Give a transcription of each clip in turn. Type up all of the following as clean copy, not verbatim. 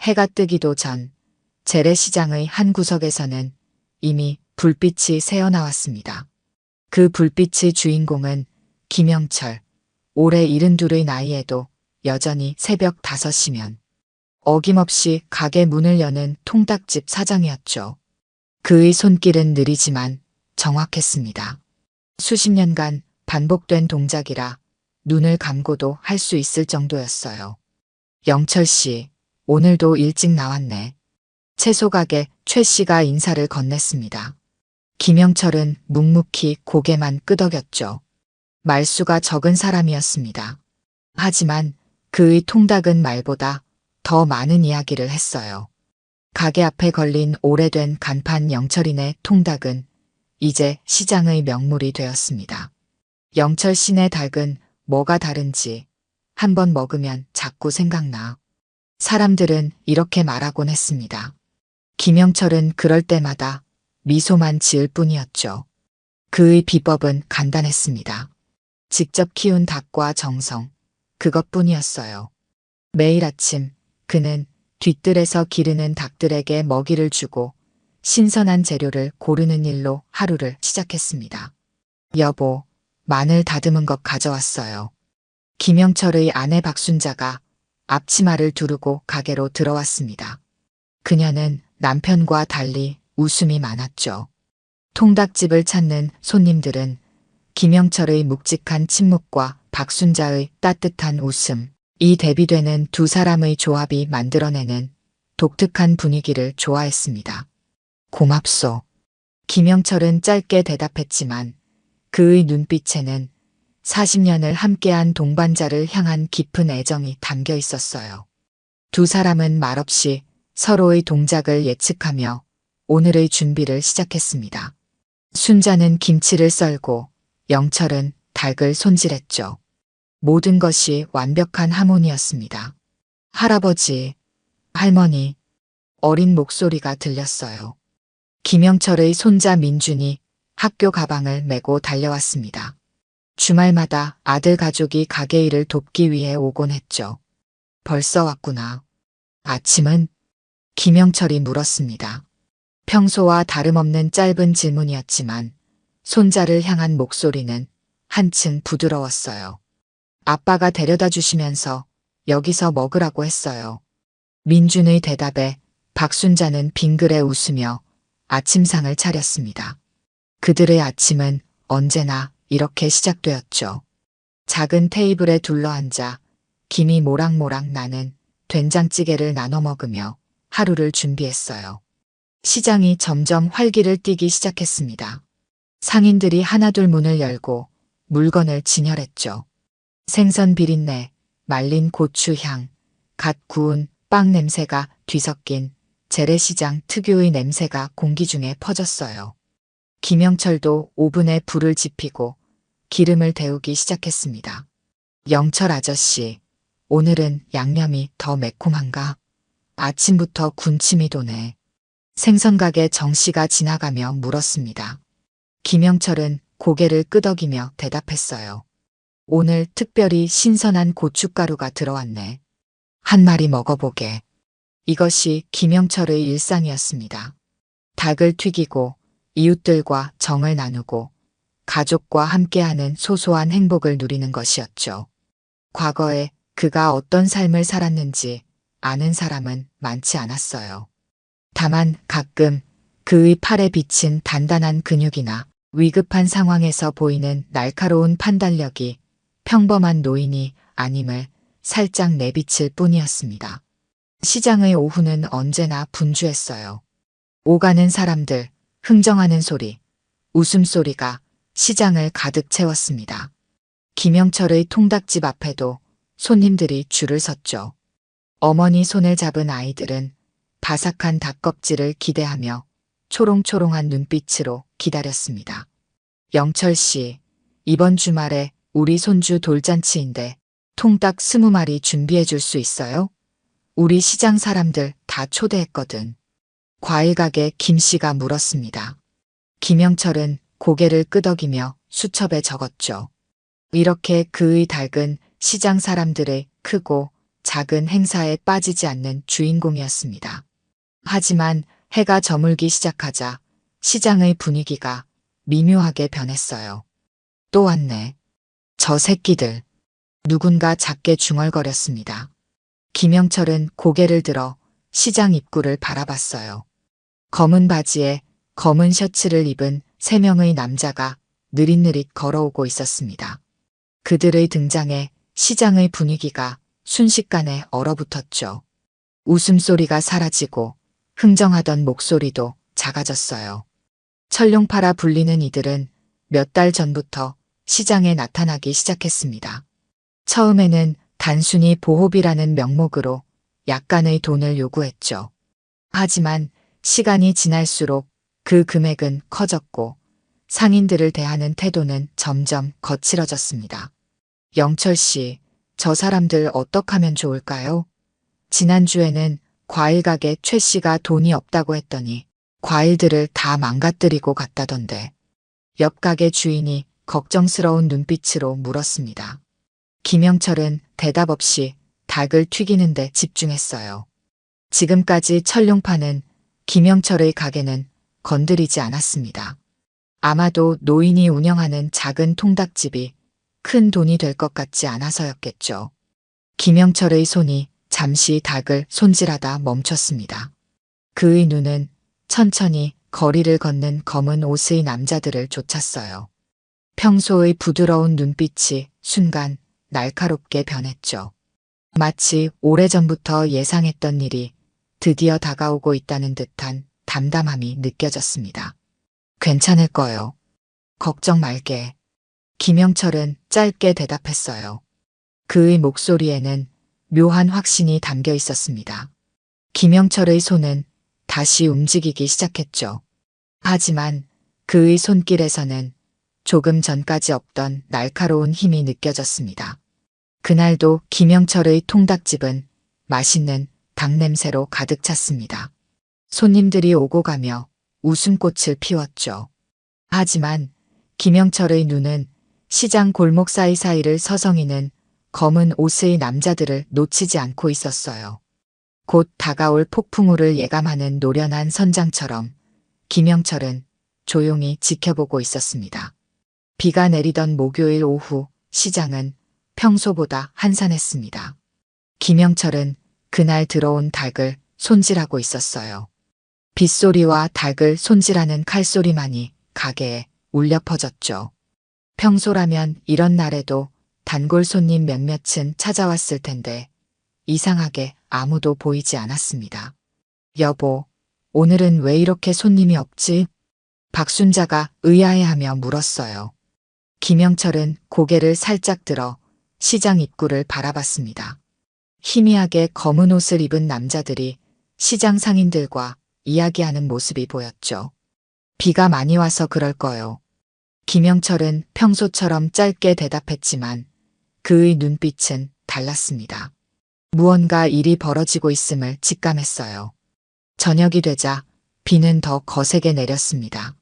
해가 뜨기도 전 재래시장의 한 구석에서는 이미 불빛이 새어나왔습니다. 그 불빛의 주인공은 김영철, 올해 72의 나이에도 여전히 새벽 5시면 어김없이 가게 문을 여는 통닭집 사장이었죠. 그의 손길은 느리지만 정확했습니다. 수십 년간 반복된 동작이라 눈을 감고도 할 수 있을 정도였어요. 영철 씨, 오늘도 일찍 나왔네. 채소가게 최 씨가 인사를 건넸습니다. 김영철은 묵묵히 고개만 끄덕였죠. 말수가 적은 사람이었습니다. 하지만 그의 통닭은 말보다 더 많은 이야기를 했어요. 가게 앞에 걸린 오래된 간판 영철이네 통닭은 이제 시장의 명물이 되었습니다. 영철 씨네 닭은 뭐가 다른지 한번 먹으면 자꾸 생각나. 사람들은 이렇게 말하곤 했습니다. 김영철은 그럴 때마다 미소만 지을 뿐이었죠. 그의 비법은 간단했습니다. 직접 키운 닭과 정성, 그것뿐이었어요. 매일 아침 그는 뒤뜰에서 기르는 닭들에게 먹이를 주고 신선한 재료를 고르는 일로 하루를 시작했습니다. 여보, 마늘 다듬은 것 가져왔어요. 김영철의 아내 박순자가 앞치마를 두르고 가게로 들어왔습니다. 그녀는 남편과 달리 웃음이 많았죠. 통닭집을 찾는 손님들은 김영철의 묵직한 침묵과 박순자의 따뜻한 웃음, 이 대비되는 두 사람의 조합이 만들어내는 독특한 분위기를 좋아했습니다. 고맙소. 김영철은 짧게 대답했지만 그의 눈빛에는 40년을 함께한 동반자를 향한 깊은 애정이 담겨 있었어요. 두 사람은 말없이 서로의 동작을 예측하며 오늘의 준비를 시작했습니다. 순자는 김치를 썰고 영철은 닭을 손질했죠. 모든 것이 완벽한 하모니였습니다. 할아버지, 할머니, 어린 목소리가 들렸어요. 김영철의 손자 민준이 학교 가방을 메고 달려왔습니다. 주말마다 아들 가족이 가게 일을 돕기 위해 오곤 했죠. 벌써 왔구나. 아침은? 김영철이 물었습니다. 평소와 다름없는 짧은 질문이었지만 손자를 향한 목소리는 한층 부드러웠어요. 아빠가 데려다 주시면서 여기서 먹으라고 했어요. 민준의 대답에 박순자는 빙그레 웃으며 아침상을 차렸습니다. 그들의 아침은 언제나 이렇게 시작되었죠. 작은 테이블에 둘러앉아 김이 모락모락 나는 된장찌개를 나눠 먹으며 하루를 준비했어요. 시장이 점점 활기를 띠기 시작했습니다. 상인들이 하나둘 문을 열고 물건을 진열했죠. 생선 비린내, 말린 고추 향, 갓 구운 빵 냄새가 뒤섞인 재래시장 특유의 냄새가 공기 중에 퍼졌어요. 김영철도 오븐에 불을 지피고 기름을 데우기 시작했습니다. 영철 아저씨, 오늘은 양념이 더 매콤한가? 아침부터 군침이 도네. 생선가게 정씨가 지나가며 물었습니다. 김영철은 고개를 끄덕이며 대답했어요. 오늘 특별히 신선한 고춧가루가 들어왔네. 한 마리 먹어보게. 이것이 김영철의 일상이었습니다. 닭을 튀기고 이웃들과 정을 나누고 가족과 함께하는 소소한 행복을 누리는 것이었죠. 과거에 그가 어떤 삶을 살았는지 아는 사람은 많지 않았어요. 다만 가끔 그의 팔에 비친 단단한 근육이나 위급한 상황에서 보이는 날카로운 판단력이 평범한 노인이 아님을 살짝 내비칠 뿐이었습니다. 시장의 오후는 언제나 분주했어요. 오가는 사람들, 흥정하는 소리, 웃음소리가 시장을 가득 채웠습니다. 김영철의 통닭집 앞에도 손님들이 줄을 섰죠. 어머니 손을 잡은 아이들은 바삭한 닭껍질을 기대하며 초롱초롱한 눈빛으로 기다렸습니다. 영철 씨, 이번 주말에 우리 손주 돌잔치인데 통닭 20마리 준비해 줄 수 있어요? 우리 시장 사람들 다 초대했거든. 과일가게 김씨가 물었습니다. 김영철은 고개를 끄덕이며 수첩에 적었죠. 이렇게 그의 닭은 시장 사람들의 크고 작은 행사에 빠지지 않는 주인공이었습니다. 하지만 해가 저물기 시작하자 시장의 분위기가 미묘하게 변했어요. 또 왔네. 저 새끼들. 누군가 작게 중얼거렸습니다. 김영철은 고개를 들어 시장 입구를 바라봤어요. 검은 바지에 검은 셔츠를 입은 3명의 남자가 느릿느릿 걸어오고 있었습니다. 그들의 등장에 시장의 분위기가 순식간에 얼어붙었죠. 웃음소리가 사라지고 흥정하던 목소리도 작아졌어요. 철룡파라 불리는 이들은 몇 달 전부터 시장에 나타나기 시작했습니다. 처음에는 단순히 보호비라는 명목으로 약간의 돈을 요구했죠. 하지만 시간이 지날수록 그 금액은 커졌고 상인들을 대하는 태도는 점점 거칠어졌습니다. 영철 씨, 저 사람들 어떡하면 좋을까요? 지난주에는 과일 가게 최 씨가 돈이 없다고 했더니 과일들을 다 망가뜨리고 갔다던데. 옆 가게 주인이 걱정스러운 눈빛으로 물었습니다. 김영철은 대답 없이 닭을 튀기는데 집중했어요. 지금까지 철룡파는 김영철의 가게는 건드리지 않았습니다. 아마도 노인이 운영하는 작은 통닭집이 큰 돈이 될 것 같지 않아서였겠죠. 김영철의 손이 잠시 닭을 손질하다 멈췄습니다. 그의 눈은 천천히 거리를 걷는 검은 옷의 남자들을 쫓았어요. 평소의 부드러운 눈빛이 순간 날카롭게 변했죠. 마치 오래전부터 예상했던 일이 드디어 다가오고 있다는 듯한 담담함이 느껴졌습니다. 괜찮을 거요. 걱정 말게. 김영철은 짧게 대답했어요. 그의 목소리에는 묘한 확신이 담겨 있었습니다. 김영철의 손은 다시 움직이기 시작했죠. 하지만 그의 손길에서는 조금 전까지 없던 날카로운 힘이 느껴졌습니다. 그날도 김영철의 통닭집은 맛있는 닭 냄새로 가득 찼습니다. 손님들이 오고 가며 웃음꽃을 피웠죠. 하지만 김영철의 눈은 시장 골목 사이사이를 서성이는 검은 옷의 남자들을 놓치지 않고 있었어요. 곧 다가올 폭풍우를 예감하는 노련한 선장처럼 김영철은 조용히 지켜보고 있었습니다. 비가 내리던 목요일 오후 시장은 평소보다 한산했습니다. 김영철은 그날 들어온 닭을 손질하고 있었어요. 빗소리와 닭을 손질하는 칼소리만이 가게에 울려 퍼졌죠. 평소라면 이런 날에도 단골 손님 몇몇은 찾아왔을 텐데 이상하게 아무도 보이지 않았습니다. 여보, 오늘은 왜 이렇게 손님이 없지? 박순자가 의아해하며 물었어요. 김영철은 고개를 살짝 들어 시장 입구를 바라봤습니다. 희미하게 검은 옷을 입은 남자들이 시장 상인들과 이야기하는 모습이 보였죠. 비가 많이 와서 그럴 거요. 김영철은 평소처럼 짧게 대답했지만 그의 눈빛은 달랐습니다. 무언가 일이 벌어지고 있음을 직감했어요. 저녁이 되자 비는 더 거세게 내렸습니다.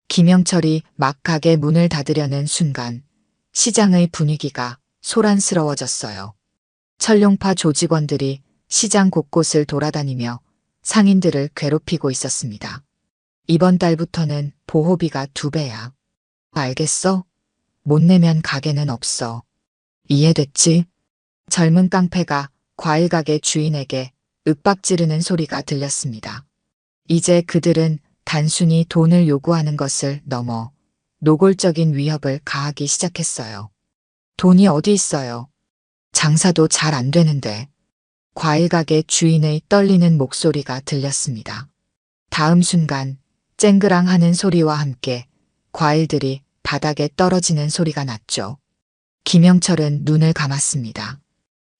김영철이 막 가게 문을 닫으려는 순간 시장의 분위기가 소란스러워졌어요. 철룡파 조직원들이 시장 곳곳을 돌아다니며 상인들을 괴롭히고 있었습니다. 이번 달부터는 보호비가 2배야. 알겠어? 못 내면 가게는 없어. 이해됐지? 젊은 깡패가 과일 가게 주인에게 윽박지르는 소리가 들렸습니다. 이제 그들은 단순히 돈을 요구하는 것을 넘어 노골적인 위협을 가하기 시작했어요. 돈이 어디 있어요? 장사도 잘 안 되는데. 과일 가게 주인의 떨리는 목소리가 들렸습니다. 다음 순간 쨍그랑 하는 소리와 함께 과일들이 바닥에 떨어지는 소리가 났죠. 김영철은 눈을 감았습니다.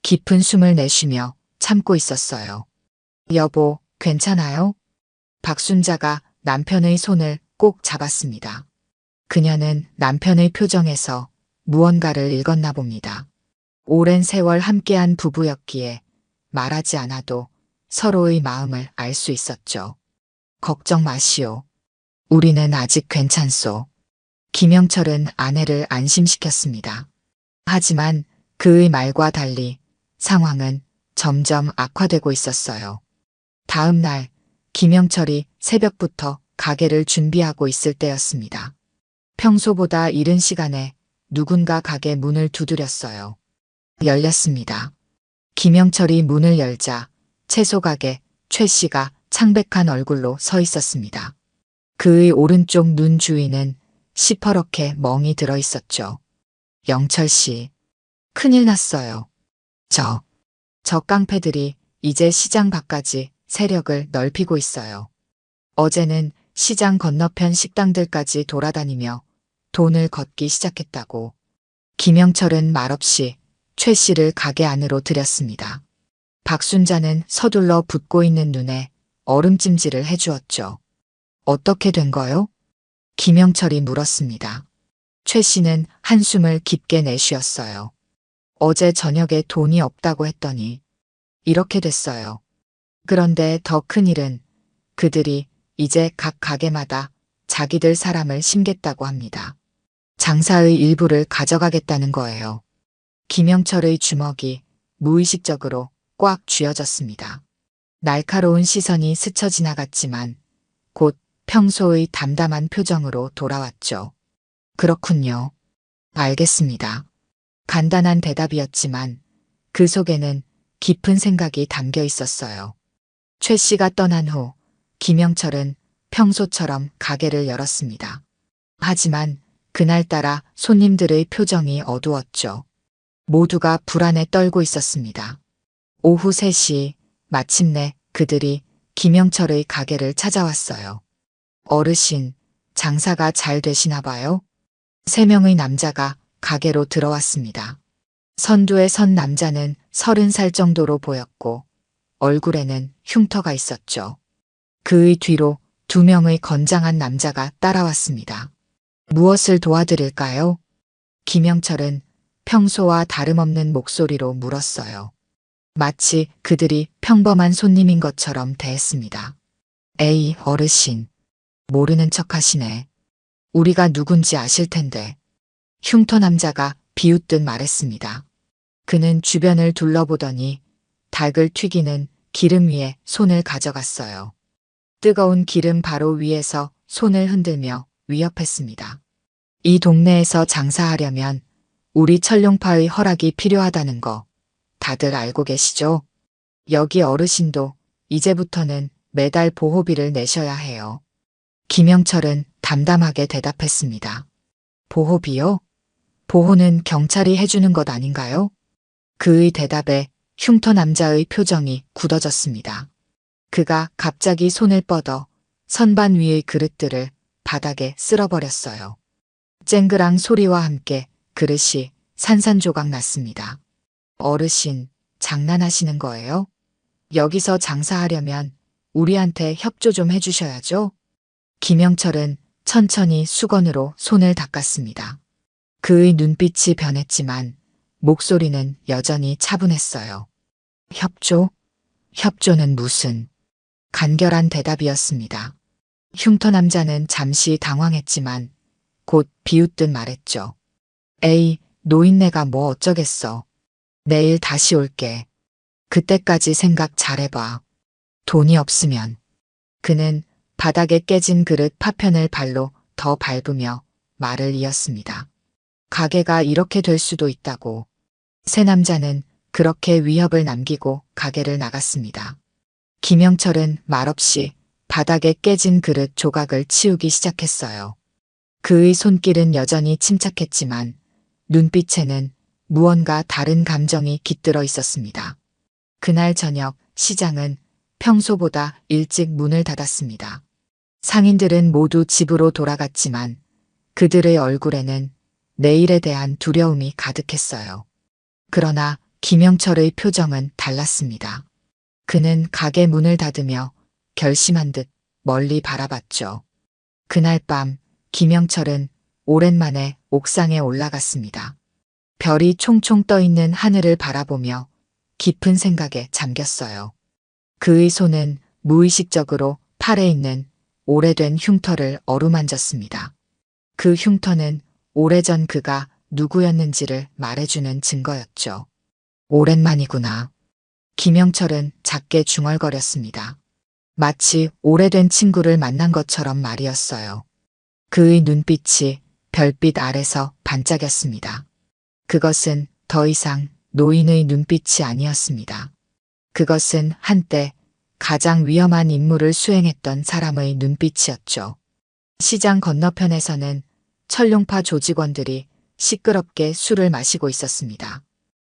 깊은 숨을 내쉬며 참고 있었어요. 여보, 괜찮아요? 박순자가 남편의 손을 꼭 잡았습니다. 그녀는 남편의 표정에서 무언가를 읽었나 봅니다. 오랜 세월 함께한 부부였기에 말하지 않아도 서로의 마음을 알 수 있었죠. 걱정 마시오. 우리는 아직 괜찮소. 김영철은 아내를 안심시켰습니다. 하지만 그의 말과 달리 상황은 점점 악화되고 있었어요. 다음 날 김영철이 새벽부터 가게를 준비하고 있을 때였습니다. 평소보다 이른 시간에 누군가 가게 문을 두드렸어요. 열렸습니다. 김영철이 문을 열자 채소 가게 최 씨가 창백한 얼굴로 서 있었습니다. 그의 오른쪽 눈 주위는 시퍼렇게 멍이 들어 있었죠. 영철 씨, 큰일 났어요. 저 깡패들이 이제 시장 밖까지 세력을 넓히고 있어요. 어제는 시장 건너편 식당들까지 돌아다니며 돈을 걷기 시작했다고. 김영철은 말없이 최 씨를 가게 안으로 들였습니다. 박순자는 서둘러 붓고 있는 눈에 얼음찜질을 해주었죠. 어떻게 된 거요? 김영철이 물었습니다. 최 씨는 한숨을 깊게 내쉬었어요. 어제 저녁에 돈이 없다고 했더니 이렇게 됐어요. 그런데 더 큰 일은 그들이 이제 각 가게마다 자기들 사람을 심겠다고 합니다. 장사의 일부를 가져가겠다는 거예요. 김영철의 주먹이 무의식적으로 꽉 쥐어졌습니다. 날카로운 시선이 스쳐 지나갔지만 곧 평소의 담담한 표정으로 돌아왔죠. 그렇군요. 알겠습니다. 간단한 대답이었지만 그 속에는 깊은 생각이 담겨 있었어요. 최 씨가 떠난 후 김영철은 평소처럼 가게를 열었습니다. 하지만 그날따라 손님들의 표정이 어두웠죠. 모두가 불안에 떨고 있었습니다. 오후 3시 마침내 그들이 김영철의 가게를 찾아왔어요. 어르신, 장사가 잘 되시나 봐요? 3명의 남자가 가게로 들어왔습니다. 선두에 선 남자는 30살 정도로 보였고 얼굴에는 흉터가 있었죠. 그의 뒤로 2명의 건장한 남자가 따라왔습니다. 무엇을 도와드릴까요? 김영철은 평소와 다름없는 목소리로 물었어요. 마치 그들이 평범한 손님인 것처럼 대했습니다. 에이, 어르신. 모르는 척 하시네. 우리가 누군지 아실 텐데. 흉터 남자가 비웃듯 말했습니다. 그는 주변을 둘러보더니 닭을 튀기는 기름 위에 손을 가져갔어요. 뜨거운 기름 바로 위에서 손을 흔들며 위협했습니다. 이 동네에서 장사하려면 우리 철룡파의 허락이 필요하다는 거 다들 알고 계시죠? 여기 어르신도 이제부터는 매달 보호비를 내셔야 해요. 김영철은 담담하게 대답했습니다. 보호비요? 보호는 경찰이 해주는 것 아닌가요? 그의 대답에 흉터 남자의 표정이 굳어졌습니다. 그가 갑자기 손을 뻗어 선반 위의 그릇들을 바닥에 쓸어버렸어요. 쨍그랑 소리와 함께 그릇이 산산조각 났습니다. 어르신, 장난하시는 거예요? 여기서 장사하려면 우리한테 협조 좀 해주셔야죠? 김영철은 천천히 수건으로 손을 닦았습니다. 그의 눈빛이 변했지만 목소리는 여전히 차분했어요. 협조? 협조는 무슨? 간결한 대답이었습니다. 흉터 남자는 잠시 당황했지만 곧 비웃듯 말했죠. 에이, 노인네가 뭐 어쩌겠어. 내일 다시 올게. 그때까지 생각 잘해봐. 돈이 없으면. 그는 바닥에 깨진 그릇 파편을 발로 더 밟으며 말을 이었습니다. 가게가 이렇게 될 수도 있다고. 새 남자는 그렇게 위협을 남기고 가게를 나갔습니다. 김영철은 말없이 바닥에 깨진 그릇 조각을 치우기 시작했어요. 그의 손길은 여전히 침착했지만 눈빛에는 무언가 다른 감정이 깃들어 있었습니다. 그날 저녁 시장은 평소보다 일찍 문을 닫았습니다. 상인들은 모두 집으로 돌아갔지만 그들의 얼굴에는 내일에 대한 두려움이 가득했어요. 그러나 김영철의 표정은 달랐습니다. 그는 가게 문을 닫으며 결심한 듯 멀리 바라봤죠. 그날 밤 김영철은 오랜만에 옥상에 올라갔습니다. 별이 총총 떠있는 하늘을 바라보며 깊은 생각에 잠겼어요. 그의 손은 무의식적으로 팔에 있는 오래된 흉터를 어루만졌습니다. 그 흉터는 오래전 그가 누구였는지를 말해주는 증거였죠. 오랜만이구나. 김영철은 작게 중얼거렸습니다. 마치 오래된 친구를 만난 것처럼 말이었어요. 그의 눈빛이 별빛 아래서 반짝였습니다. 그것은 더 이상 노인의 눈빛이 아니었습니다. 그것은 한때 가장 위험한 임무를 수행했던 사람의 눈빛이었죠. 시장 건너편에서는 철룡파 조직원들이 시끄럽게 술을 마시고 있었습니다.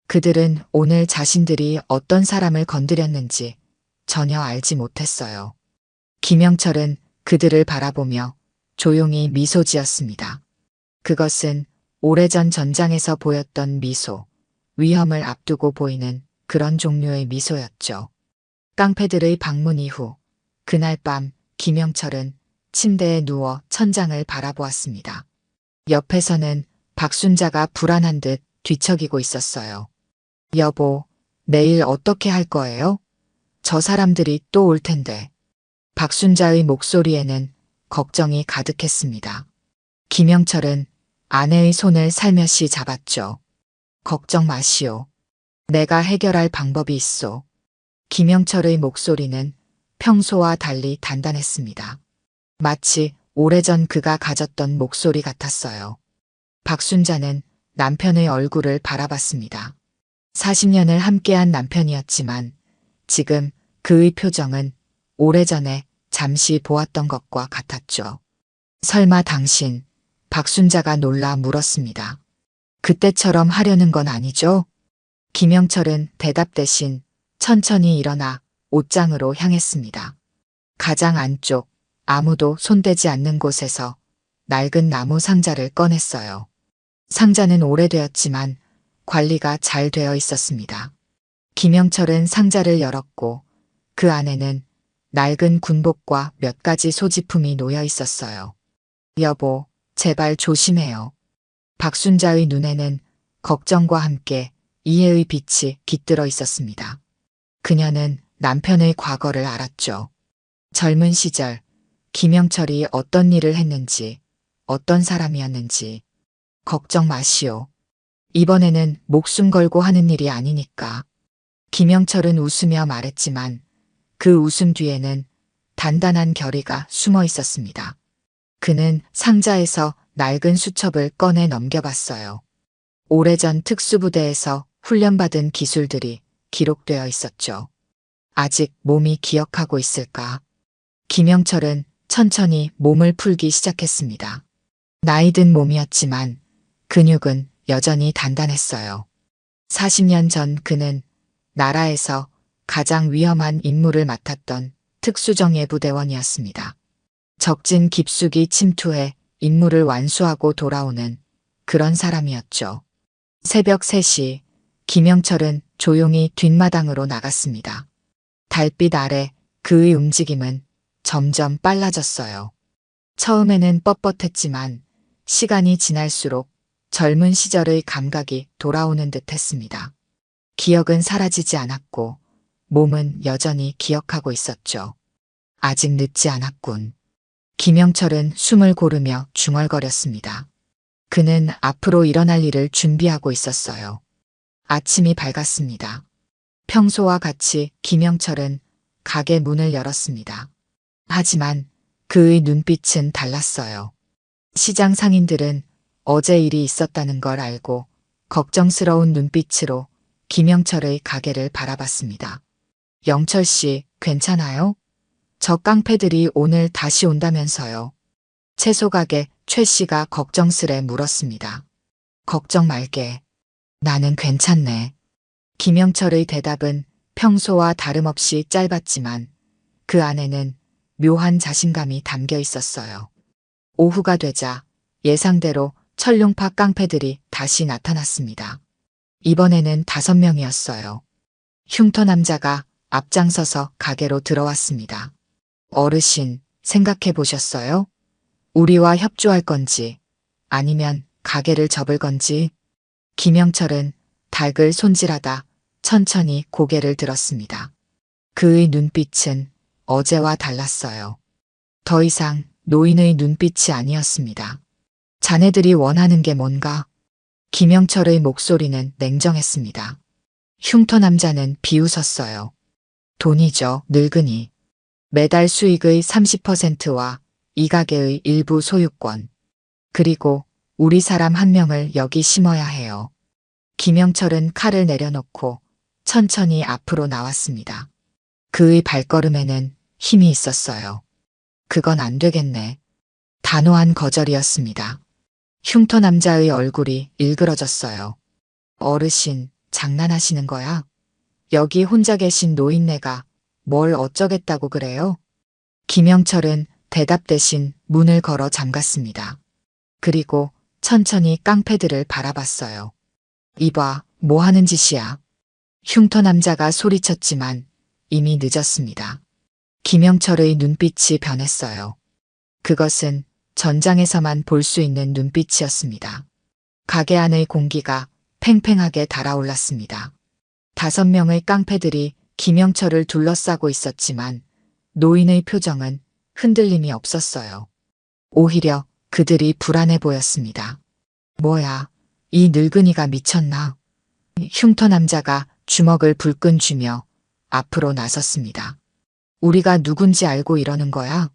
그들은 오늘 자신들이 어떤 사람을 건드렸는지 전혀 알지 못했어요. 김영철은 그들을 바라보며 조용히 미소 지었습니다. 그것은 오래전 전장에서 보였던 미소, 위험을 앞두고 보이는 그런 종류의 미소였죠. 깡패들의 방문 이후 그날 밤 김영철은 침대에 누워 천장을 바라보았습니다. 옆에서는 박순자가 불안한 듯 뒤척이고 있었어요. 여보, 내일 어떻게 할 거예요? 저 사람들이 또 올 텐데. 박순자의 목소리에는 걱정이 가득했습니다. 김영철은 아내의 손을 살며시 잡았죠. 걱정 마시오. 내가 해결할 방법이 있소. 김영철의 목소리는 평소와 달리 단단했습니다. 마치 오래전 그가 가졌던 목소리 같았어요. 박순자는 남편의 얼굴을 바라봤습니다. 40년을 함께한 남편이었지만 지금 그의 표정은 오래전에 잠시 보았던 것과 같았죠. 설마 당신, 박순자가 놀라 물었습니다. 그때처럼 하려는 건 아니죠? 김영철은 대답 대신 천천히 일어나 옷장으로 향했습니다. 가장 안쪽, 아무도 손대지 않는 곳에서 낡은 나무 상자를 꺼냈어요. 상자는 오래되었지만 관리가 잘 되어 있었습니다. 김영철은 상자를 열었고 그 안에는 낡은 군복과 몇 가지 소지품이 놓여 있었어요. 여보, 제발 조심해요. 박순자의 눈에는 걱정과 함께 이해의 빛이 깃들어 있었습니다. 그녀는 남편의 과거를 알았죠. 젊은 시절 김영철이 어떤 일을 했는지, 어떤 사람이었는지. 걱정 마시오. 이번에는 목숨 걸고 하는 일이 아니니까. 김영철은 웃으며 말했지만 그 웃음 뒤에는 단단한 결의가 숨어 있었습니다. 그는 상자에서 낡은 수첩을 꺼내 넘겨봤어요. 오래전 특수부대에서 훈련받은 기술들이 기록되어 있었죠. 아직 몸이 기억하고 있을까? 김영철은 천천히 몸을 풀기 시작했습니다. 나이든 몸이었지만 근육은 여전히 단단했어요. 40년 전 그는 나라에서 가장 위험한 임무를 맡았던 특수정예부대원이었습니다. 적진 깊숙이 침투해 임무를 완수하고 돌아오는 그런 사람이었죠. 새벽 3시 김영철은 조용히 뒷마당으로 나갔습니다. 달빛 아래 그의 움직임은 점점 빨라졌어요. 처음에는 뻣뻣했지만 시간이 지날수록 젊은 시절의 감각이 돌아오는 듯 했습니다. 기억은 사라지지 않았고 몸은 여전히 기억하고 있었죠. 아직 늦지 않았군. 김영철은 숨을 고르며 중얼거렸습니다. 그는 앞으로 일어날 일을 준비하고 있었어요. 아침이 밝았습니다. 평소와 같이 김영철은 가게 문을 열었습니다. 하지만 그의 눈빛은 달랐어요. 시장 상인들은 어제 일이 있었다는 걸 알고 걱정스러운 눈빛으로 김영철의 가게를 바라봤습니다. 영철 씨, 괜찮아요? 저 깡패들이 오늘 다시 온다면서요. 채소 가게 최 씨가 걱정스레 물었습니다. 걱정 말게. 나는 괜찮네. 김영철의 대답은 평소와 다름없이 짧았지만 그 안에는 묘한 자신감이 담겨 있었어요. 오후가 되자 예상대로 철룡파 깡패들이 다시 나타났습니다. 이번에는 5명이었어요. 흉터 남자가 앞장서서 가게로 들어왔습니다. 어르신, 생각해 보셨어요? 우리와 협조할 건지 아니면 가게를 접을 건지. 김영철은 닭을 손질하다 천천히 고개를 들었습니다. 그의 눈빛은 어제와 달랐어요. 더 이상 노인의 눈빛이 아니었습니다. 자네들이 원하는 게 뭔가? 김영철의 목소리는 냉정했습니다. 흉터 남자는 비웃었어요. 돈이죠, 늙은이. 매달 수익의 30%와 이 가게의 일부 소유권. 그리고 우리 사람 한 명을 여기 심어야 해요. 김영철은 칼을 내려놓고 천천히 앞으로 나왔습니다. 그의 발걸음에는 힘이 있었어요. 그건 안 되겠네. 단호한 거절이었습니다. 흉터 남자의 얼굴이 일그러졌어요. 어르신, 장난하시는 거야? 여기 혼자 계신 노인네가 뭘 어쩌겠다고 그래요? 김영철은 대답 대신 문을 걸어 잠갔습니다. 그리고 천천히 깡패들을 바라봤어요. 이봐, 뭐 하는 짓이야? 흉터 남자가 소리쳤지만 이미 늦었습니다. 김영철의 눈빛이 변했어요. 그것은 전장에서만 볼 수 있는 눈빛이었습니다. 가게 안의 공기가 팽팽하게 달아올랐습니다. 5명의 깡패들이 김영철을 둘러싸고 있었지만 노인의 표정은 흔들림이 없었어요. 오히려 그들이 불안해 보였습니다. 뭐야, 이 늙은이가 미쳤나? 흉터 남자가 주먹을 불끈 쥐며 앞으로 나섰습니다. 우리가 누군지 알고 이러는 거야?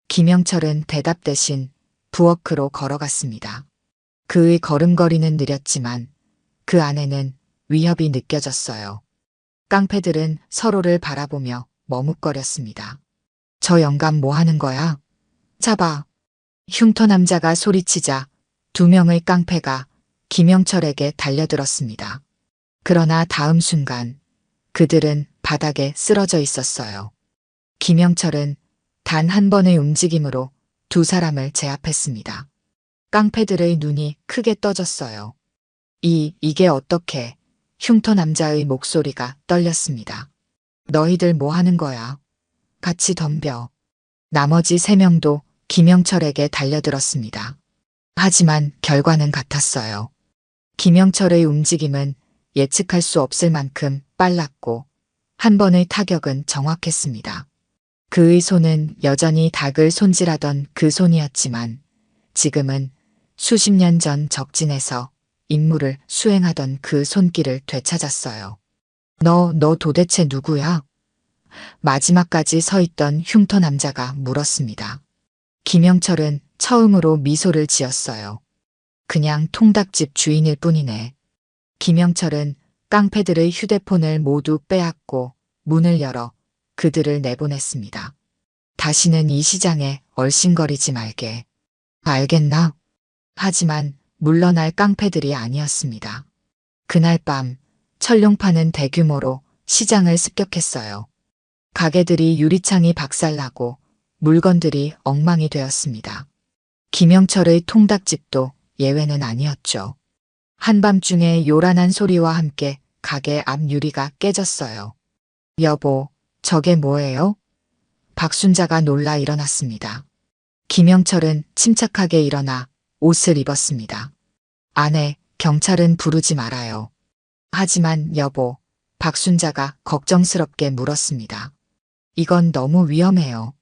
김영철은 대답 대신 부엌으로 걸어갔습니다. 그의 걸음걸이는 느렸지만 그 안에는 위협이 느껴졌어요. 깡패들은 서로를 바라보며 머뭇거렸습니다. 저 영감 뭐 하는 거야? 잡아. 흉터 남자가 소리치자 2명의 깡패가 김영철에게 달려들었습니다. 그러나 다음 순간 그들은 바닥에 쓰러져 있었어요. 김영철은 단 한 번의 움직임으로 2 사람을 제압했습니다. 깡패들의 눈이 크게 떠졌어요. 이게 어떻게? 흉터 남자의 목소리가 떨렸습니다. 너희들 뭐 하는 거야? 같이 덤벼. 나머지 3명도 김영철에게 달려들었습니다. 하지만 결과는 같았어요. 김영철의 움직임은 예측할 수 없을 만큼 빨랐고 한 번의 타격은 정확했습니다. 그의 손은 여전히 닭을 손질하던 그 손이었지만 지금은 수십 년 전 적진에서 임무를 수행하던 그 손길을 되찾았어요. 너 도대체 누구야? 마지막까지 서 있던 흉터 남자가 물었습니다. 김영철은 처음으로 미소를 지었어요. 그냥 통닭집 주인일 뿐이네. 김영철은 깡패들의 휴대폰을 모두 빼앗고 문을 열어 그들을 내보냈습니다. 다시는 이 시장에 얼씬거리지 말게. 알겠나? 하지만 물러날 깡패들이 아니었습니다. 그날 밤 철룡파는 대규모로 시장을 습격했어요. 가게들이 유리창이 박살나고 물건들이 엉망이 되었습니다. 김영철의 통닭집도 예외는 아니었죠. 한밤중에 요란한 소리와 함께 가게 앞 유리가 깨졌어요. 여보, 저게 뭐예요? 박순자가 놀라 일어났습니다. 김영철은 침착하게 일어나 옷을 입었습니다. 아내, 경찰은 부르지 말아요. 하지만 여보, 박순자가 걱정스럽게 물었습니다. 이건 너무 위험해요.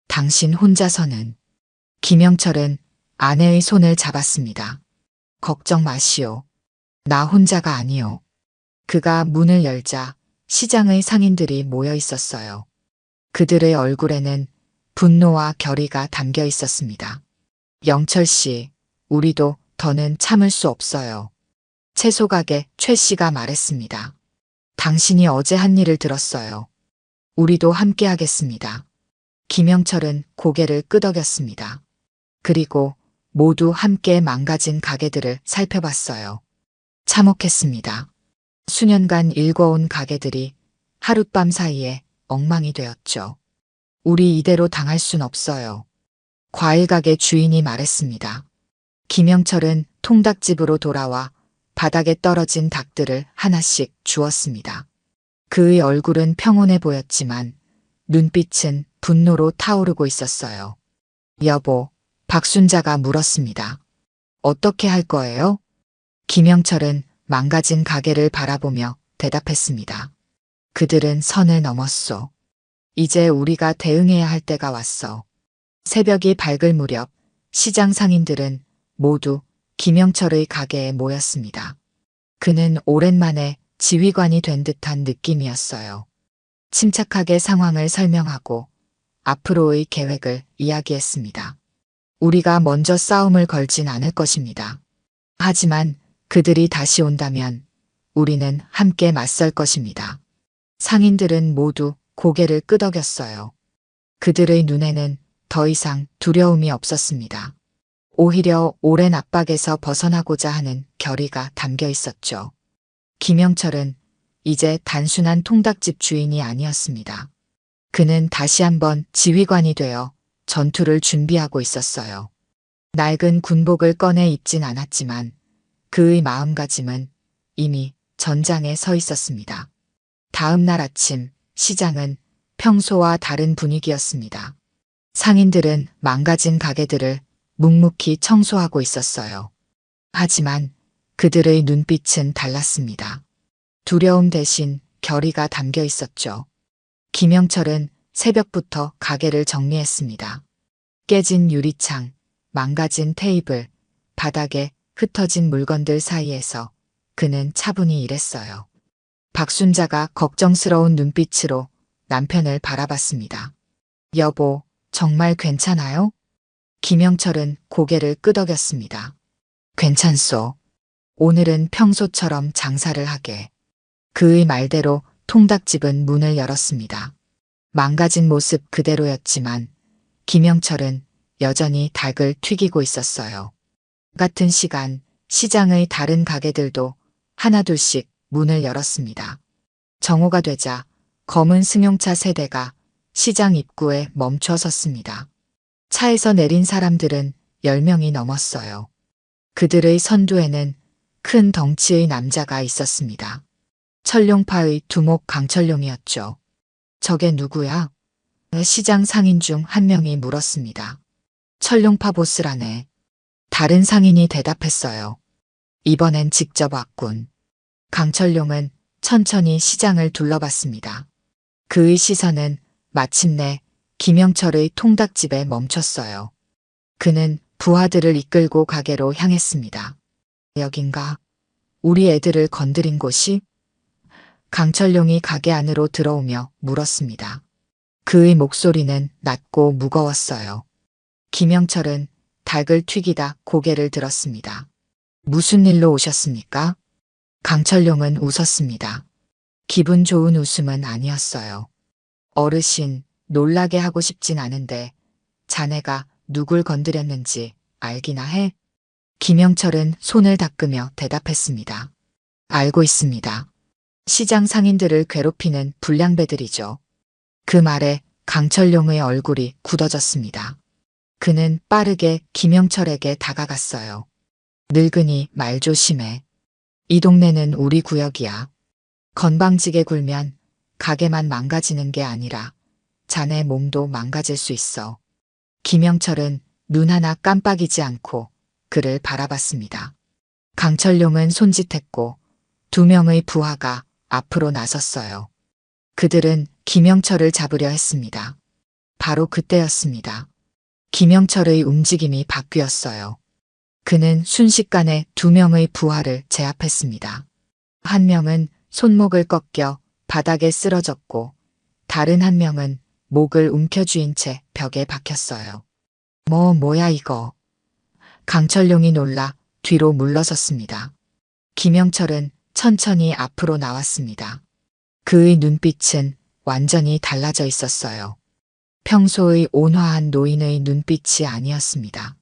당신 혼자서는. 김영철은 아내의 손을 잡았습니다. 걱정 마시오. 나 혼자가 아니오. 그가 문을 열자 시장의 상인들이 모여 있었어요. 그들의 얼굴에는 분노와 결의가 담겨 있었습니다. 영철 씨, 우리도 더는 참을 수 없어요. 채소 가게 최 씨가 말했습니다. 당신이 어제 한 일을 들었어요. 우리도 함께 하겠습니다. 김영철은 고개를 끄덕였습니다. 그리고 모두 함께 망가진 가게들을 살펴봤어요. 참혹했습니다. 수년간 일궈온 가게들이 하룻밤 사이에 엉망이 되었죠. 우리 이대로 당할 순 없어요. 과일가게 주인이 말했습니다. 김영철은 통닭집으로 돌아와 바닥에 떨어진 닭들을 하나씩 주었습니다. 그의 얼굴은 평온해 보였지만 눈빛은 분노로 타오르고 있었어요. 여보, 박순자가 물었습니다. 어떻게 할 거예요? 김영철은 망가진 가게를 바라보며 대답했습니다. 그들은 선을 넘었소. 이제 우리가 대응해야 할 때가 왔어. 새벽이 밝을 무렵 시장 상인들은 모두 김영철의 가게에 모였습니다. 그는 오랜만에 지휘관이 된 듯한 느낌이었어요. 침착하게 상황을 설명하고 앞으로의 계획을 이야기했습니다. 우리가 먼저 싸움을 걸진 않을 것입니다. 하지만 그들이 다시 온다면 우리는 함께 맞설 것입니다. 상인들은 모두 고개를 끄덕였어요. 그들의 눈에는 더 이상 두려움이 없었습니다. 오히려 오랜 압박에서 벗어나고자 하는 결의가 담겨 있었죠. 김영철은 이제 단순한 통닭집 주인이 아니었습니다. 그는 다시 한번 지휘관이 되어 전투를 준비하고 있었어요. 낡은 군복을 꺼내 입진 않았지만 그의 마음가짐은 이미 전장에 서 있었습니다. 다음 날 아침 시장은 평소와 다른 분위기였습니다. 상인들은 망가진 가게들을 묵묵히 청소하고 있었어요. 하지만 그들의 눈빛은 달랐습니다. 두려움 대신 결의가 담겨 있었죠. 김영철은 새벽부터 가게를 정리했습니다. 깨진 유리창, 망가진 테이블, 바닥에 흩어진 물건들 사이에서 그는 차분히 일했어요. 박순자가 걱정스러운 눈빛으로 남편을 바라봤습니다. 여보, 정말 괜찮아요? 김영철은 고개를 끄덕였습니다. 괜찮소. 오늘은 평소처럼 장사를 하게. 그의 말대로 통닭집은 문을 열었습니다. 망가진 모습 그대로였지만 김영철은 여전히 닭을 튀기고 있었어요. 같은 시간 시장의 다른 가게들도 하나둘씩 문을 열었습니다. 정오가 되자 검은 승용차 세대가 시장 입구에 멈춰 섰습니다. 차에서 내린 사람들은 10명이 넘었어요. 그들의 선두에는 큰 덩치의 남자가 있었습니다. 철룡파의 두목 강철룡이었죠. 저게 누구야? 시장 상인 중 한 명이 물었습니다. 철룡파 보스라네. 다른 상인이 대답했어요. 이번엔 직접 왔군. 강철룡은 천천히 시장을 둘러봤습니다. 그의 시선은 마침내 김영철의 통닭집에 멈췄어요. 그는 부하들을 이끌고 가게로 향했습니다. 여긴가? 우리 애들을 건드린 곳이? 강철룡이 가게 안으로 들어오며 물었습니다. 그의 목소리는 낮고 무거웠어요. 김영철은 닭을 튀기다 고개를 들었습니다. 무슨 일로 오셨습니까? 강철룡은 웃었습니다. 기분 좋은 웃음은 아니었어요. 어르신, 놀라게 하고 싶진 않은데 자네가 누굴 건드렸는지 알기나 해? 김영철은 손을 닦으며 대답했습니다. 알고 있습니다. 시장 상인들을 괴롭히는 불량배들이죠. 그 말에 강철룡의 얼굴이 굳어졌습니다. 그는 빠르게 김영철에게 다가갔어요. 늙은이 말 조심해. 이 동네는 우리 구역이야. 건방지게 굴면 가게만 망가지는 게 아니라 자네 몸도 망가질 수 있어. 김영철은 눈 하나 깜빡이지 않고 그를 바라봤습니다. 강철룡은 손짓했고 2명의 부하가 앞으로 나섰어요. 그들은 김영철을 잡으려 했습니다. 바로 그때였습니다. 김영철의 움직임이 바뀌었어요. 그는 순식간에 2명의 부하를 제압했습니다. 한 명은 손목을 꺾여 바닥에 쓰러졌고 다른 한 명은 목을 움켜쥐인 채 벽에 박혔어요. 뭐야 이거. 강철룡이 놀라 뒤로 물러섰습니다. 김영철은 천천히 앞으로 나왔습니다. 그의 눈빛은 완전히 달라져 있었어요. 평소의 온화한 노인의 눈빛이 아니었습니다.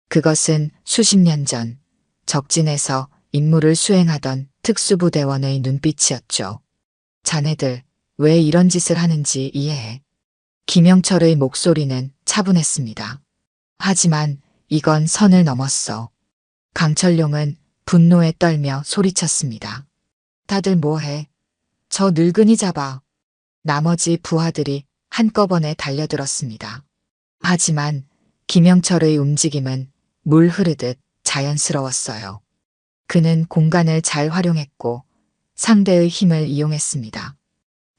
그것은 수십 년 전 적진에서 임무를 수행하던 특수부대원의 눈빛이었죠. 자네들 왜 이런 짓을 하는지 이해해. 김영철의 목소리는 차분했습니다. 하지만 이건 선을 넘었어. 강철룡은 분노에 떨며 소리쳤습니다. 다들 뭐해? 저 늙은이 잡아. 나머지 부하들이 한꺼번에 달려들었습니다. 하지만 김영철의 움직임은 물 흐르듯 자연스러웠어요. 그는 공간을 잘 활용했고 상대의 힘을 이용했습니다.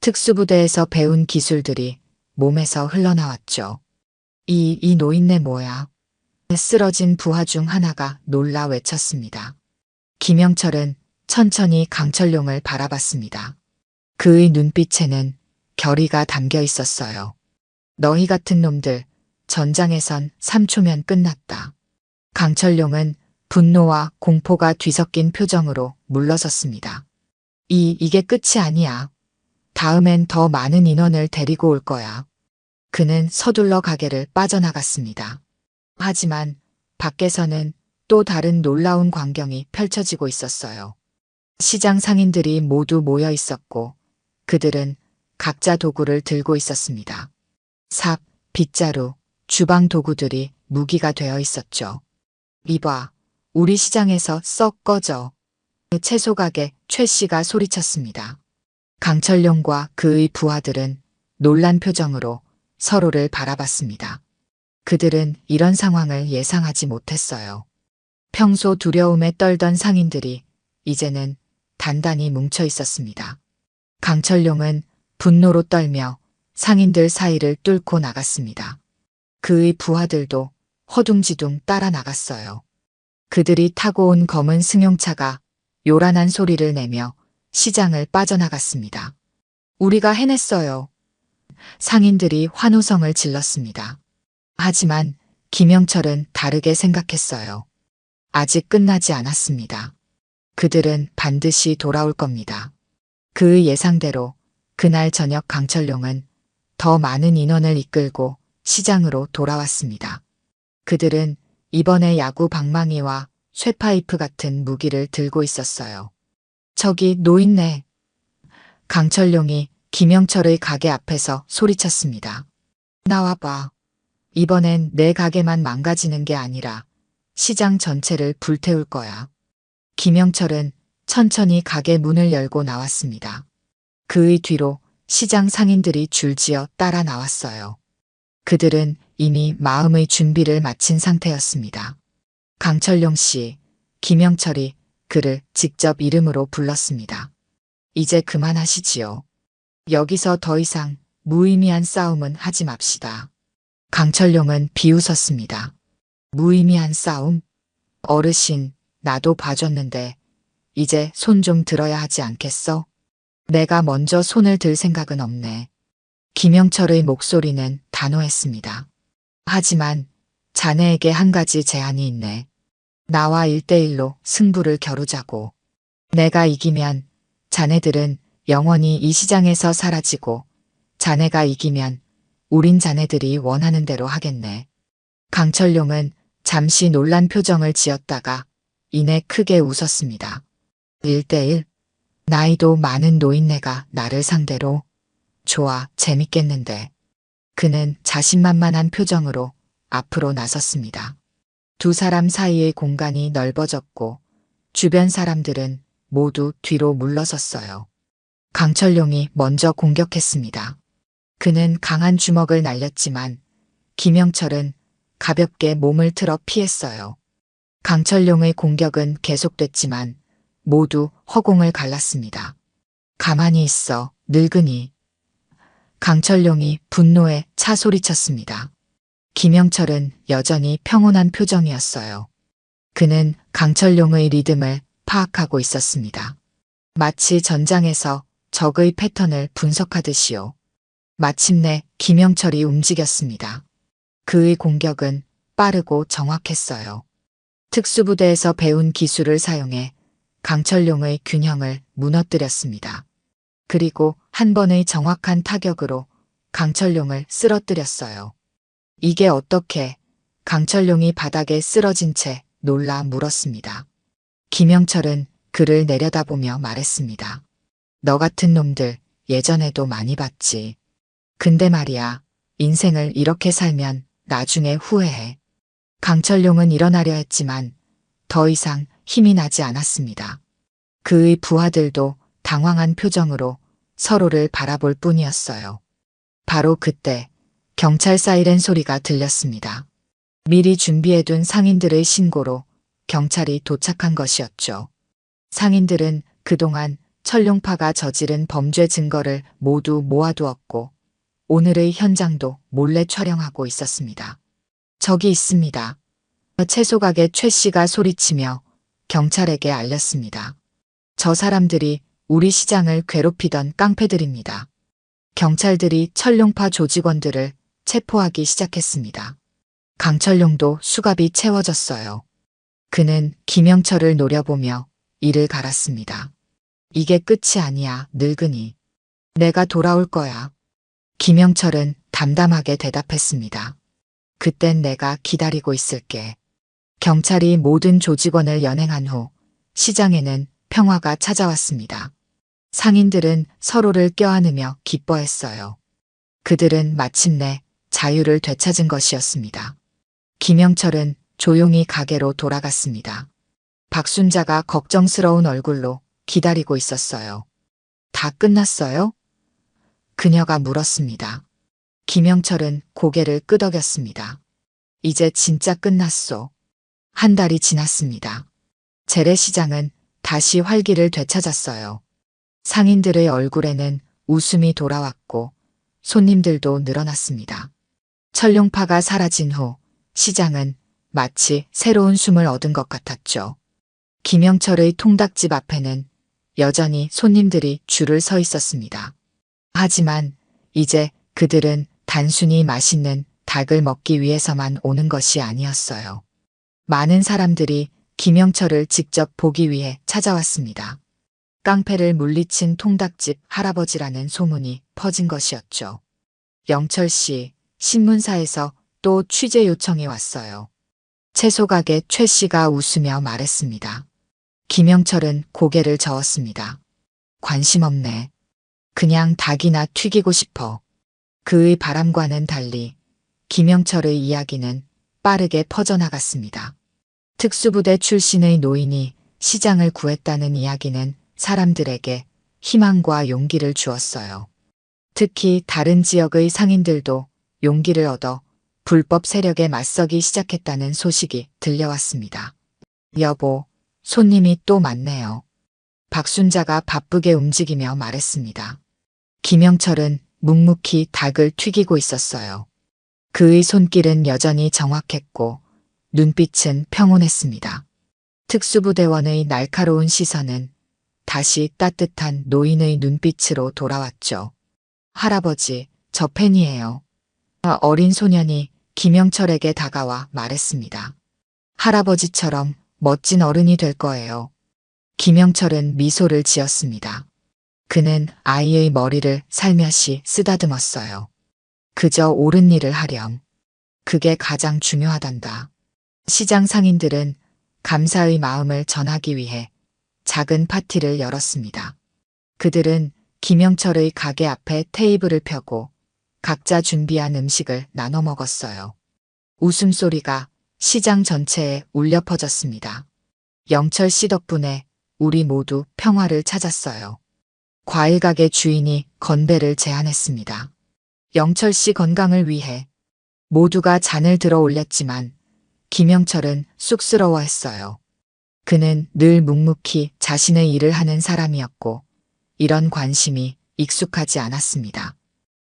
특수부대에서 배운 기술들이 몸에서 흘러나왔죠. 이 노인네 뭐야? 쓰러진 부하 중 하나가 놀라 외쳤습니다. 김영철은 천천히 강철용을 바라봤습니다. 그의 눈빛에는 결의가 담겨 있었어요. 너희 같은 놈들, 전장에선 3초면 끝났다. 강철용은 분노와 공포가 뒤섞인 표정으로 물러섰습니다. 이게 끝이 아니야. 다음엔 더 많은 인원을 데리고 올 거야. 그는 서둘러 가게를 빠져나갔습니다. 하지만 밖에서는 또 다른 놀라운 광경이 펼쳐지고 있었어요. 시장 상인들이 모두 모여 있었고 그들은 각자 도구를 들고 있었습니다. 삽, 빗자루, 주방 도구들이 무기가 되어 있었죠. 이봐, 우리 시장에서 썩 꺼져. 채소 가게 최 씨가 소리쳤습니다. 강철용과 그의 부하들은 놀란 표정으로 서로를 바라봤습니다. 그들은 이런 상황을 예상하지 못했어요. 평소 두려움에 떨던 상인들이 이제는 단단히 뭉쳐 있었습니다. 강철용은 분노로 떨며 상인들 사이를 뚫고 나갔습니다. 그의 부하들도 허둥지둥 따라 나갔어요. 그들이 타고 온 검은 승용차가 요란한 소리를 내며 시장을 빠져나갔습니다. 우리가 해냈어요. 상인들이 환호성을 질렀습니다. 하지만 김영철은 다르게 생각했어요. 아직 끝나지 않았습니다. 그들은 반드시 돌아올 겁니다. 그의 예상대로 그날 저녁 강철용은 더 많은 인원을 이끌고 시장으로 돌아왔습니다. 그들은 이번에 야구 방망이와 쇠파이프 같은 무기를 들고 있었어요. 저기 노인네. 강철용이 김영철의 가게 앞에서 소리쳤습니다. 나와봐. 이번엔 내 가게만 망가지는 게 아니라 시장 전체를 불태울 거야. 김영철은 천천히 가게 문을 열고 나왔습니다. 그의 뒤로 시장 상인들이 줄지어 따라 나왔어요. 그들은 이미 마음의 준비를 마친 상태였습니다. 강철용 씨, 김영철이 그를 직접 이름으로 불렀습니다. 이제 그만하시지요. 여기서 더 이상 무의미한 싸움은 하지 맙시다. 강철용은 비웃었습니다. 무의미한 싸움? 어르신, 나도 봐줬는데 이제 손 좀 들어야 하지 않겠어? 내가 먼저 손을 들 생각은 없네. 김영철의 목소리는 단호했습니다. 하지만 자네에게 한 가지 제안이 있네. 나와 1대1로 승부를 겨루자고. 내가 이기면 자네들은 영원히 이 시장에서 사라지고 자네가 이기면 우린 자네들이 원하는 대로 하겠네. 강철용은 잠시 놀란 표정을 지었다가 이내 크게 웃었습니다. 1대1? 나이도 많은 노인네가 나를 상대로? 좋아, 재밌겠는데. 그는 자신만만한 표정으로 앞으로 나섰습니다. 두 사람 사이의 공간이 넓어졌고 주변 사람들은 모두 뒤로 물러섰어요. 강철용이 먼저 공격했습니다. 그는 강한 주먹을 날렸지만 김영철은 가볍게 몸을 틀어 피했어요. 강철용의 공격은 계속됐지만 모두 허공을 갈랐습니다. 가만히 있어, 늙은이. 강철용이 분노에 차 소리쳤습니다. 김영철은 여전히 평온한 표정이었어요. 그는 강철용의 리듬을 파악하고 있었습니다. 마치 전장에서 적의 패턴을 분석하듯이요. 마침내 김영철이 움직였습니다. 그의 공격은 빠르고 정확했어요. 특수부대에서 배운 기술을 사용해 강철용의 균형을 무너뜨렸습니다. 그리고 한 번의 정확한 타격으로 강철용을 쓰러뜨렸어요. 이게 어떻게? 강철용이 바닥에 쓰러진 채 놀라 물었습니다. 김영철은 그를 내려다보며 말했습니다. 너 같은 놈들 예전에도 많이 봤지. 근데 말이야, 인생을 이렇게 살면 나중에 후회해. 강철용은 일어나려 했지만 더 이상 힘이 나지 않았습니다. 그의 부하들도 당황한 표정으로 서로를 바라볼 뿐이었어요. 바로 그때 경찰 사이렌 소리가 들렸습니다. 미리 준비해둔 상인들의 신고로 경찰이 도착한 것이었죠. 상인들은 그동안 철룡파가 저지른 범죄 증거를 모두 모아두었고 오늘의 현장도 몰래 촬영하고 있었습니다. 저기 있습니다. 채소가게 최 씨가 소리치며 경찰에게 알렸습니다. 저 사람들이 우리 시장을 괴롭히던 깡패들입니다. 경찰들이 철룡파 조직원들을 체포하기 시작했습니다. 강철룡도 수갑이 채워졌어요. 그는 김영철을 노려보며 이를 갈았습니다. 이게 끝이 아니야, 늙은이. 내가 돌아올 거야. 김영철은 담담하게 대답했습니다. 그땐 내가 기다리고 있을게. 경찰이 모든 조직원을 연행한 후 시장에는 평화가 찾아왔습니다. 상인들은 서로를 껴안으며 기뻐했어요. 그들은 마침내 자유를 되찾은 것이었습니다. 김영철은 조용히 가게로 돌아갔습니다. 박순자가 걱정스러운 얼굴로 기다리고 있었어요. 다 끝났어요? 그녀가 물었습니다. 김영철은 고개를 끄덕였습니다. 이제 진짜 끝났소. 한 달이 지났습니다. 재래시장은 다시 활기를 되찾았어요. 상인들의 얼굴에는 웃음이 돌아왔고 손님들도 늘어났습니다. 철룡파가 사라진 후 시장은 마치 새로운 숨을 얻은 것 같았죠. 김영철의 통닭집 앞에는 여전히 손님들이 줄을 서 있었습니다. 하지만 이제 그들은 단순히 맛있는 닭을 먹기 위해서만 오는 것이 아니었어요. 많은 사람들이 김영철을 직접 보기 위해 찾아왔습니다. 깡패를 물리친 통닭집 할아버지라는 소문이 퍼진 것이었죠. 영철 씨, 신문사에서 또 취재 요청이 왔어요. 채소가게 최 씨가 웃으며 말했습니다. 김영철은 고개를 저었습니다. 관심 없네. 그냥 닭이나 튀기고 싶어. 그의 바람과는 달리 김영철의 이야기는 빠르게 퍼져나갔습니다. 특수부대 출신의 노인이 시장을 구했다는 이야기는 사람들에게 희망과 용기를 주었어요. 특히 다른 지역의 상인들도 용기를 얻어 불법 세력에 맞서기 시작했다는 소식이 들려왔습니다. 여보, 손님이 또 많네요. 박순자가 바쁘게 움직이며 말했습니다. 김영철은 묵묵히 닭을 튀기고 있었어요. 그의 손길은 여전히 정확했고 눈빛은 평온했습니다. 특수부대원의 날카로운 시선은 다시 따뜻한 노인의 눈빛으로 돌아왔죠. 할아버지, 저 팬이에요. 어린 소년이 김영철에게 다가와 말했습니다. 할아버지처럼 멋진 어른이 될 거예요. 김영철은 미소를 지었습니다. 그는 아이의 머리를 살며시 쓰다듬었어요. 그저 옳은 일을 하렴. 그게 가장 중요하단다. 시장 상인들은 감사의 마음을 전하기 위해 작은 파티를 열었습니다. 그들은 김영철의 가게 앞에 테이블을 펴고 각자 준비한 음식을 나눠 먹었어요. 웃음소리가 시장 전체에 울려 퍼졌습니다. 영철 씨 덕분에 우리 모두 평화를 찾았어요. 과일 가게 주인이 건배를 제안했습니다. 영철 씨 건강을 위해 모두가 잔을 들어 올렸지만 김영철은 쑥스러워했어요. 그는 늘 묵묵히 자신의 일을 하는 사람이었고 이런 관심이 익숙하지 않았습니다.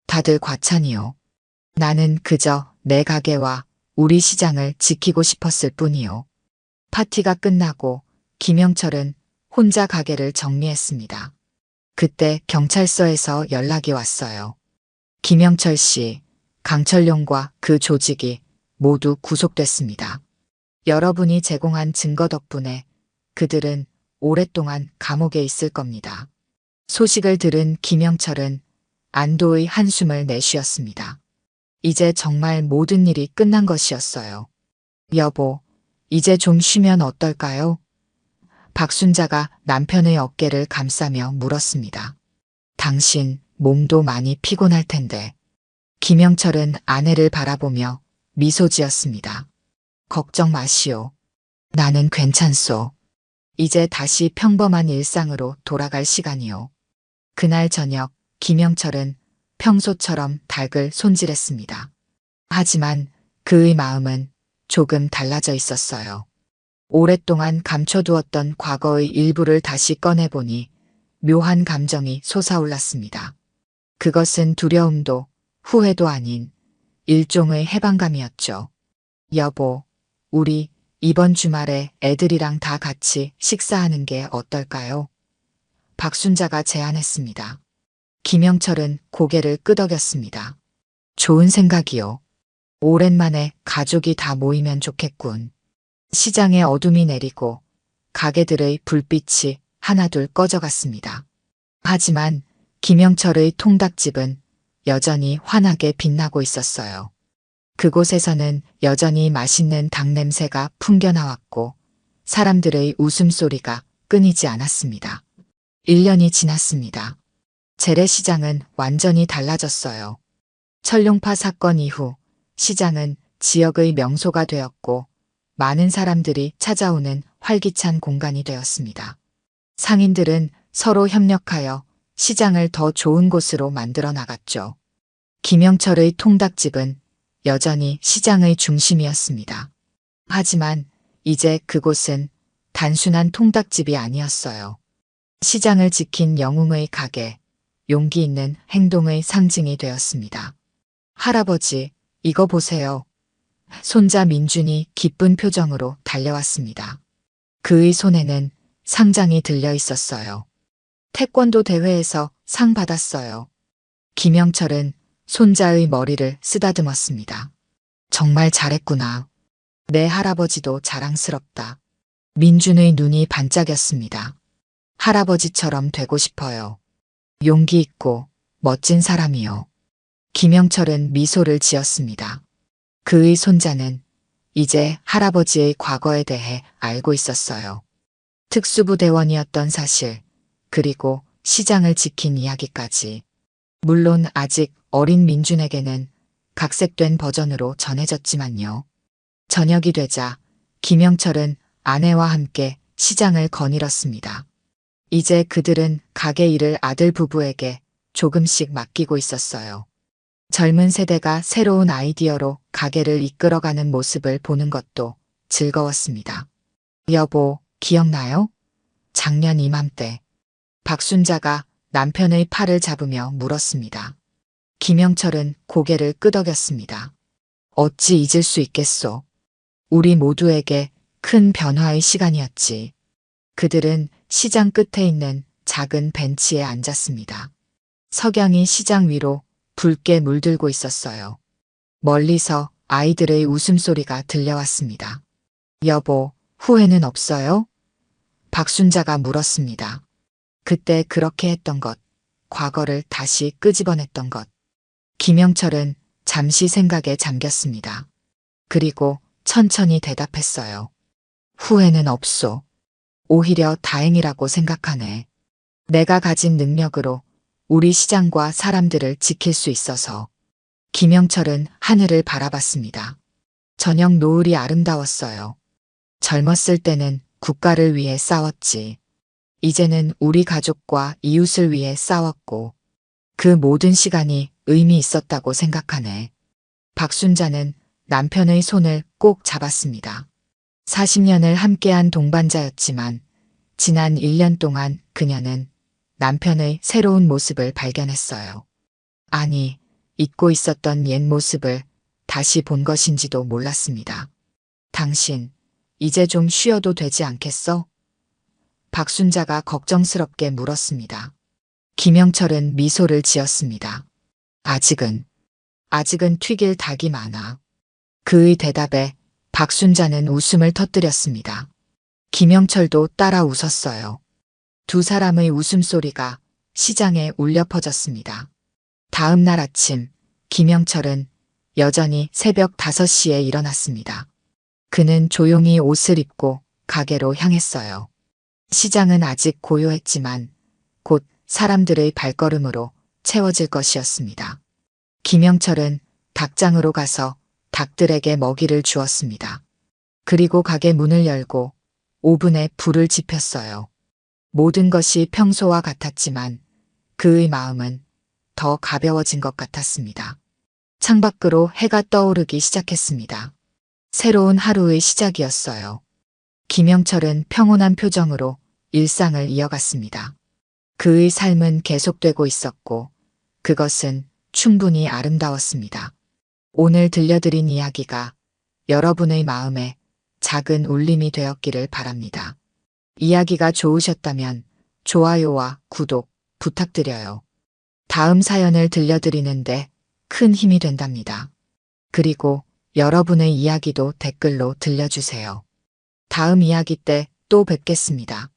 다들 과찬이요. 나는 그저 내 가게와 우리 시장을 지키고 싶었을 뿐이요. 파티가 끝나고 김영철은 혼자 가게를 정리했습니다. 그때 경찰서에서 연락이 왔어요. 김영철 씨, 강철룡과 그 조직이 모두 구속됐습니다. 여러분이 제공한 증거 덕분에 그들은 오랫동안 감옥에 있을 겁니다. 소식을 들은 김영철은 안도의 한숨을 내쉬었습니다. 이제 정말 모든 일이 끝난 것이었어요. 여보, 이제 좀 쉬면 어떨까요? 박순자가 남편의 어깨를 감싸며 물었습니다. 당신 몸도 많이 피곤할 텐데. 김영철은 아내를 바라보며 미소 지었습니다. 걱정 마시오. 나는 괜찮소. 이제 다시 평범한 일상으로 돌아갈 시간이오. 그날 저녁 김영철은 평소처럼 닭을 손질했습니다. 하지만 그의 마음은 조금 달라져 있었어요. 오랫동안 감춰두었던 과거의 일부를 다시 꺼내보니 묘한 감정이 솟아올랐습니다. 그것은 두려움도 후회도 아닌 일종의 해방감이었죠. 여보, 우리 이번 주말에 애들이랑 다 같이 식사하는 게 어떨까요? 박순자가 제안했습니다. 김영철은 고개를 끄덕였습니다. 좋은 생각이요. 오랜만에 가족이 다 모이면 좋겠군. 시장에 어둠이 내리고 가게들의 불빛이 하나둘 꺼져갔습니다. 하지만 김영철의 통닭집은 여전히 환하게 빛나고 있었어요. 그곳에서는 여전히 맛있는 닭 냄새가 풍겨나왔고 사람들의 웃음소리가 끊이지 않았습니다. 1년이 지났습니다. 재래시장은 완전히 달라졌어요. 철룡파 사건 이후 시장은 지역의 명소가 되었고 많은 사람들이 찾아오는 활기찬 공간이 되었습니다. 상인들은 서로 협력하여 시장을 더 좋은 곳으로 만들어 나갔죠. 김영철의 통닭집은 여전히 시장의 중심이었습니다. 하지만 이제 그곳은 단순한 통닭집이 아니었어요. 시장을 지킨 영웅의 가게, 용기 있는 행동의 상징이 되었습니다. 할아버지, 이거 보세요. 손자 민준이 기쁜 표정으로 달려왔습니다. 그의 손에는 상장이 들려 있었어요. 태권도 대회에서 상 받았어요. 김영철은 손자의 머리를 쓰다듬었습니다. 정말 잘했구나. 내 할아버지도 자랑스럽다. 민준의 눈이 반짝였습니다. 할아버지처럼 되고 싶어요. 용기 있고 멋진 사람이요. 김영철은 미소를 지었습니다. 그의 손자는 이제 할아버지의 과거에 대해 알고 있었어요. 특수부대원이었던 사실, 그리고 시장을 지킨 이야기까지. 물론 아직 어린 민준에게는 각색된 버전으로 전해졌지만요. 저녁이 되자 김영철은 아내와 함께 시장을 거닐었습니다. 이제 그들은 가게 일을 아들 부부에게 조금씩 맡기고 있었어요. 젊은 세대가 새로운 아이디어로 가게를 이끌어가는 모습을 보는 것도 즐거웠습니다. 여보, 기억나요? 작년 이맘때 박순자가 남편의 팔을 잡으며 물었습니다. 김영철은 고개를 끄덕였습니다. 어찌 잊을 수 있겠소. 우리 모두에게 큰 변화의 시간이었지. 그들은 시장 끝에 있는 작은 벤치에 앉았습니다. 석양이 시장 위로 붉게 물들고 있었어요. 멀리서 아이들의 웃음소리가 들려왔습니다. 여보, 후회는 없어요? 박순자가 물었습니다. 그때 그렇게 했던 것, 과거를 다시 끄집어냈던 것. 김영철은 잠시 생각에 잠겼습니다. 그리고 천천히 대답했어요. 후회는 없소. 오히려 다행이라고 생각하네. 내가 가진 능력으로 우리 시장과 사람들을 지킬 수 있어서. 김영철은 하늘을 바라봤습니다. 저녁 노을이 아름다웠어요. 젊었을 때는 국가를 위해 싸웠지. 이제는 우리 가족과 이웃을 위해 싸웠고 그 모든 시간이 의미 있었다고 생각하네. 박순자는 남편의 손을 꼭 잡았습니다. 40년을 함께한 동반자였지만 지난 1년 동안 그녀는 남편의 새로운 모습을 발견했어요. 아니, 잊고 있었던 옛 모습을 다시 본 것인지도 몰랐습니다. 당신, 이제 좀 쉬어도 되지 않겠어? 박순자가 걱정스럽게 물었습니다. 김영철은 미소를 지었습니다. 아직은 튀길 닭이 많아. 그의 대답에 박순자는 웃음을 터뜨렸습니다. 김영철도 따라 웃었어요. 두 사람의 웃음소리가 시장에 울려 퍼졌습니다. 다음 날 아침, 김영철은 여전히 새벽 5시에 일어났습니다. 그는 조용히 옷을 입고 가게로 향했어요. 시장은 아직 고요했지만 곧 사람들의 발걸음으로 채워질 것이었습니다. 김영철은 닭장으로 가서 닭들에게 먹이를 주었습니다. 그리고 가게 문을 열고 오븐에 불을 지폈어요. 모든 것이 평소와 같았지만 그의 마음은 더 가벼워진 것 같았습니다. 창밖으로 해가 떠오르기 시작했습니다. 새로운 하루의 시작이었어요. 김영철은 평온한 표정으로 일상을 이어갔습니다. 그의 삶은 계속되고 있었고 그것은 충분히 아름다웠습니다. 오늘 들려드린 이야기가 여러분의 마음에 작은 울림이 되었기를 바랍니다. 이야기가 좋으셨다면 좋아요와 구독 부탁드려요. 다음 사연을 들려드리는데 큰 힘이 된답니다. 그리고 여러분의 이야기도 댓글로 들려주세요. 다음 이야기 때 또 뵙겠습니다.